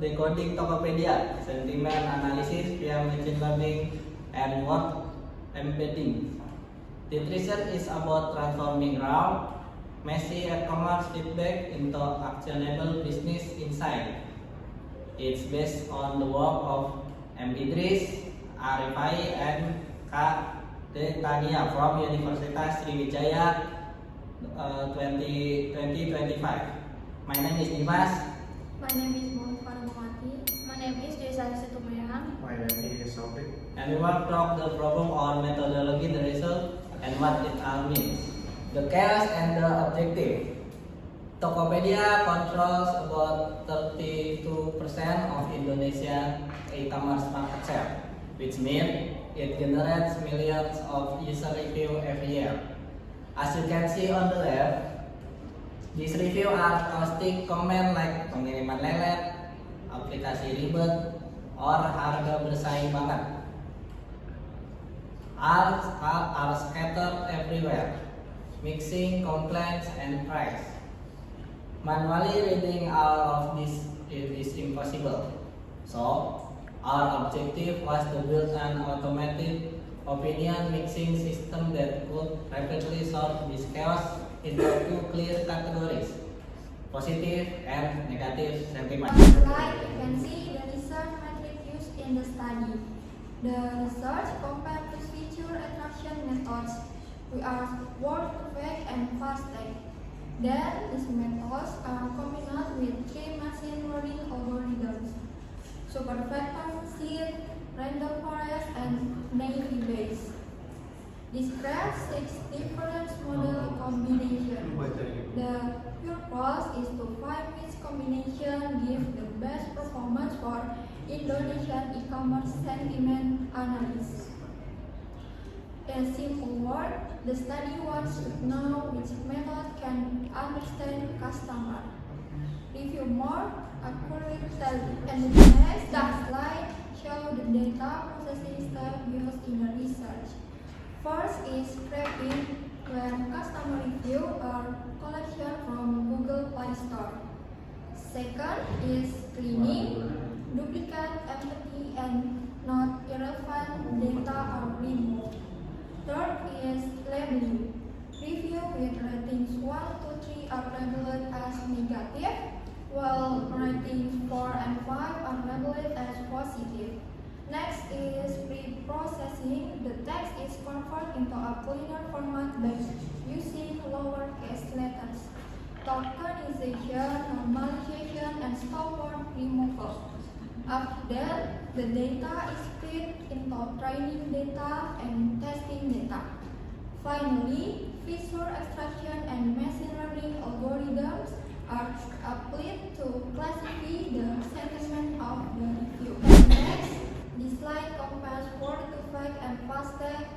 decoding Tokopedia, sentiment analysis via machine learning, and word embedding. This research is about transforming raw, messy e-commerce feedback into actionable business insight. It's based on the work of M. Idris, Arifai, and K. Tania from Universitas Sriwijaya 2025. My name is Dimas. My name is Farmawati. My name is Desa Situmayang. My name is Sopik. And we will talk the problem on methodology, the result, and what it all means. The chaos and the objective. Tokopedia controls about 32% of Indonesian e-commerce market share, which means it generates millions of user reviews every year. As you can see on the left, these reviews are caustic comment like pengiriman lelet, aplikasi ribet, or harga bersaing banget. All are scattered everywhere, mixing complaints and price. Manually reading all of this is impossible. So, our objective was to build an automated opinion mixing system that could rapidly sort this chaos into two clear categories: positive and negative sentiment. On the slide, you can see the research metric used in the study. The research compared to feature attraction methods, which are word to fact and fast tag. Then, these methods are combined with three machine learning algorithms: superfactor, seed, random forest, and naive Bayes. Describe 6 different model combinations. The purpose is to find which combination gives the best performance for Indonesian e-commerce sentiment analysis. In simple words, the study wants to know which method can understand customer, review more accurately, and the next slide shows the data processing step used in the research. First is scraping, where customer review are collection from Google Play Store. Second is cleaning, duplicate, empty, and not irrelevant data are removed. Third is labeling. Review with ratings 1 to 3 are labeled as negative, while ratings 4 and 5 are labeled as positive. Next is pre-processing. The text is converted into a cleaner format by using lowercase letters. Tokenization, normalization, and stopword removal. After that, the data is split into training data and testing data. Finally, feature extraction and machine learning algorithms are applied to classify the sentiment of the review. Next, this slide compares word to fact and fast tag.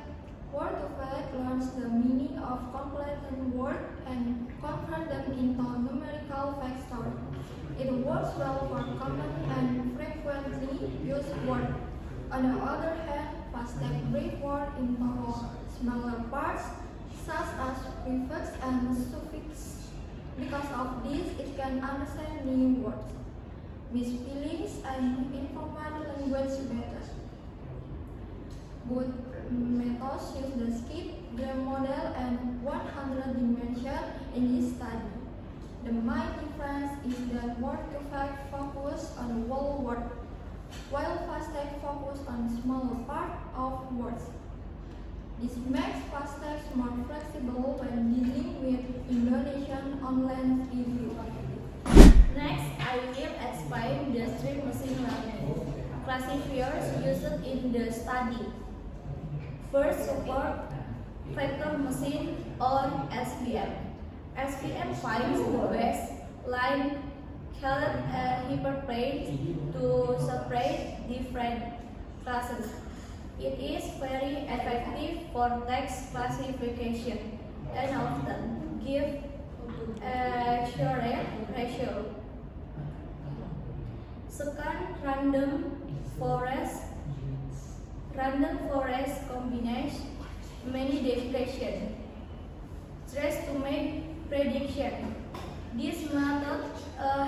Word to fact learns the meaning of completed word and convert them into numerical vector. It works well for common and frequently used words. On the other hand, fast tag break word into smaller parts, such as prefix and suffix. Because of this, it can understand new words with feelings and informal language better. Both methods use the skip-gram model and 100 dimension in this study. The main difference is that word to fact focus on the whole word, while fast tag focus on smaller part of words. This makes fast tags more flexible when dealing with Indonesian online review. Next, I will explain the stream machine learning classifiers used in the study. First, super factor machine or SVM. SVM finds the best line called a hyperplane to separate different classes. It is very effective for text classification and often gives a accurate ratio. Second, random forest combines many definitions. Tries to make prediction. This method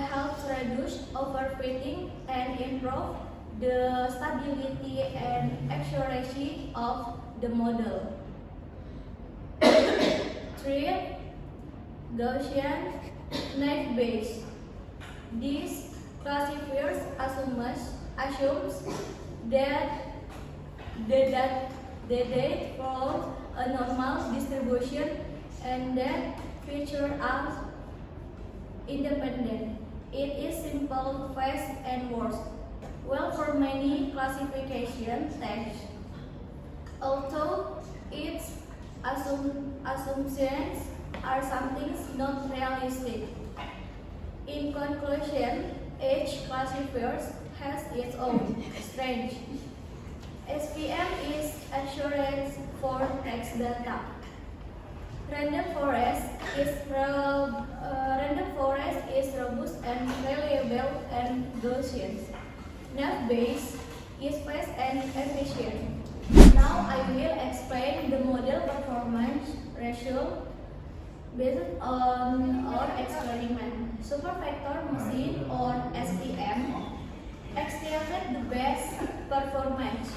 helps reduce overfitting and improve the stability and accuracy of the model. 3. Gaussian net Bayes. This classifier assumes that the data follows a normal distribution and that features are independent. It is simple, fast, and works well for many classification tasks. Although its assumptions are something not realistic. In conclusion, each classifier has its own strengths. SPM is assurance for text data. Random forest is robust and reliable and Gaussian. Net Bayes is fast and efficient. Now I will explain the model performance ratio based on our experiment. Supervector machine or SPM exhibited the best performance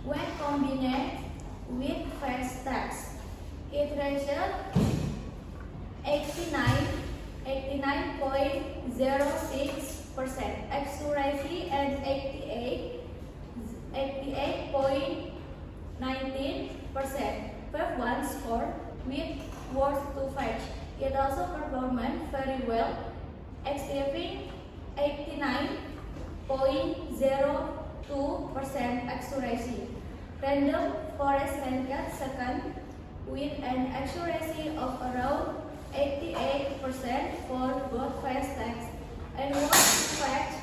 when combined with fast text. It reached 89.06% accuracy and 88.19% F1 score with words to fetch. It also performed very well, achieving 89.02% accuracy. Random forest ranked second with an accuracy of around 88% for both fast text and words to fetch.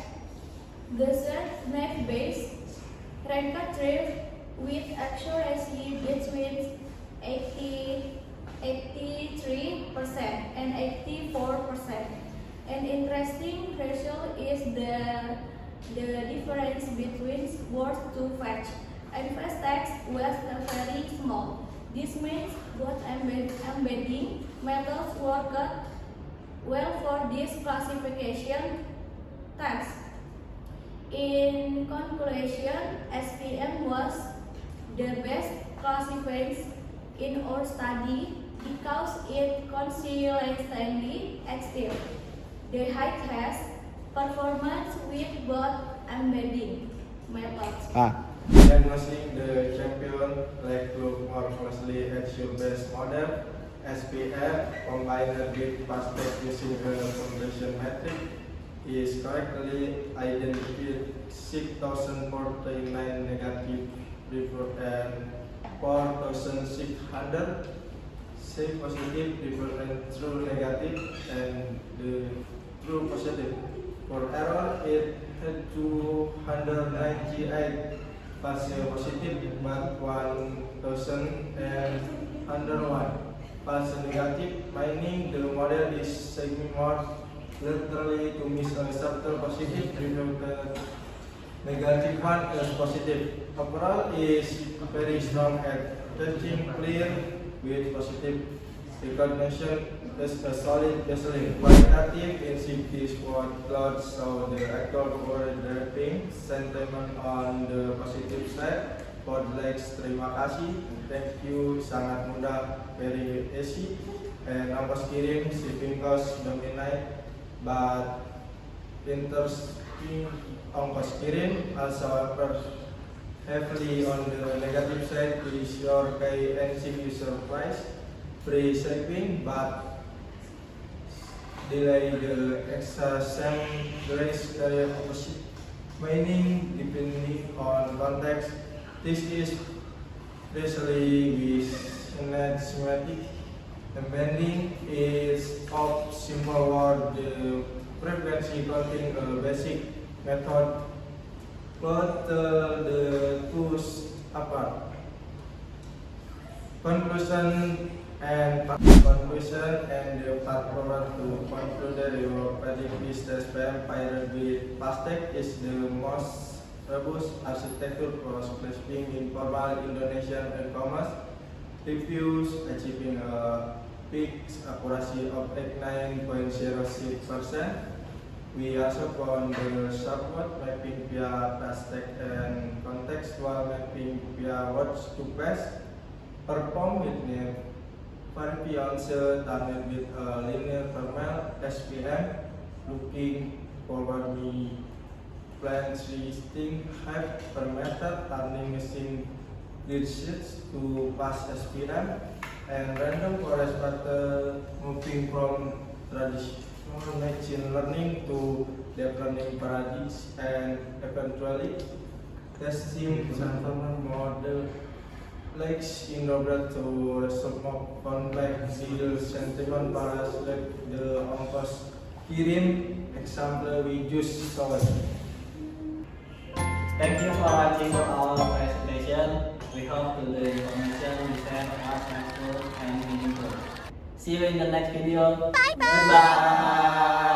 Gaussian net Bayes ranked third with accuracy between 83% and 84%. An interesting ratio is the difference between words to fetch and fast text was very small. This means both embedding methods work well for this classification task. In conclusion, SPM was the best classifier in our study because it consistently achieved the highest performance with both embedding methods. Diagnosing the champion leg look more closely at your base model. SPM combined with FastTech using a foundation metric is correctly identified 6,049 negative report and 4,600 say positive represent true negative and the true positive. For error, it had 298 partial positive but 1,101 partial negative, meaning the model is segment more literally to miss a subtle positive resulted negative one as positive. Overall is very strong at touching clear with positive recognition as a solid baseline. Qualitative in CT squad plot so the actual overlapping sentiment on the positive side. For legs, terima kasih, thank you, sangat mudah, very easy, and ongkos kirim shipping cost dominate, but interesting ongkos kirim also offers heavily on the negative side to ensure KNC user price, free shipping, but delay the extraction grace carrier opposite, meaning depending on context. This is especially with schematic embedding is of simple word. The frequency counting a basic method put the two apart. Conclusion and the part forward to conclude that your predict business spam paired with FastTech is the most robust architecture for classifying informal Indonesian e-commerce reviews, achieving a peak accuracy of 89.06%. We also found the short mapping via past text and contextual mapping via words to past performed with variance target with a linear formal SPM. Looking forward, we plan 3 distinct height parameter turning machine grid sheets to pass SPM and random forest pattern moving from traditional machine learning to deep learning paradigms and eventually testing transformer model legs in order to resolve complex deal sentiment paras like the ongkos kirim example we just saw. Thank you for watching our presentation. We hope the information we shared was helpful and meaningful. See you in the next video. Bye bye.